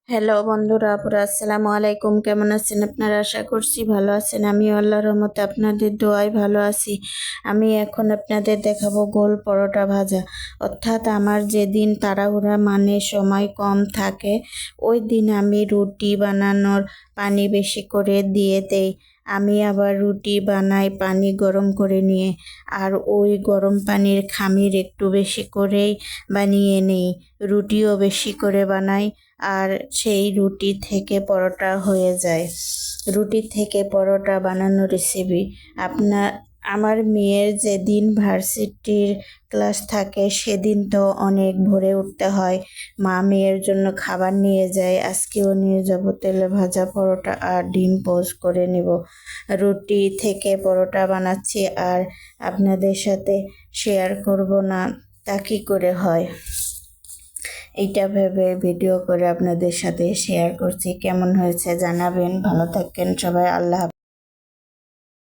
Hello বন্ধুরা, পুরো আসসালামু আলাইকুম। কেমন আছেন আপনারা? আশা করছি ভালো আছেন। আমি আল্লাহর রহমতে আপনাদের দোয়ায় ভালো আছি। আমি এখন আপনাদের দেখাবো গোল পরোটা ভাজা। অর্থাৎ আমার যেদিন তাড়াহুড়া মানে সময় কম থাকে, ওই দিন আমি রুটি বানানোর পানি বেশি করে দিয়ে দেই। আমি আবার রুটি বানাই পানি গরম করে নিয়ে, আর ওই গরম পানির খামির একটু বেশি করেই বানিয়ে নেই। রুটিও বেশি করে বানাই, আর সেই রুটি থেকে পরোটা হয়ে যায়। রুটি থেকে পরোটা বানানোর রেসিপি আমার মেয়ের যেদিন ভার্সিটির ক্লাস থাকে সেদিন তো অনেক ভোরে উঠতে হয়। মা মেয়ের জন্য খাবার নিয়ে যায়, আজকেও নিয়ে যাব। তেলে ভাজা পরোটা আর ডিম পোস্ট করে নেব। রুটি থেকে পরোটা বানাচ্ছি আর আপনাদের সাথে শেয়ার করব না তা কী করে হয়। এইটা ভেবে ভিডিও করে আপনাদের সাথে শেয়ার করছি। কেমন হয়েছে জানাবেন। ভালো থাকেন সবাই। আল্লাহ হাফেজ।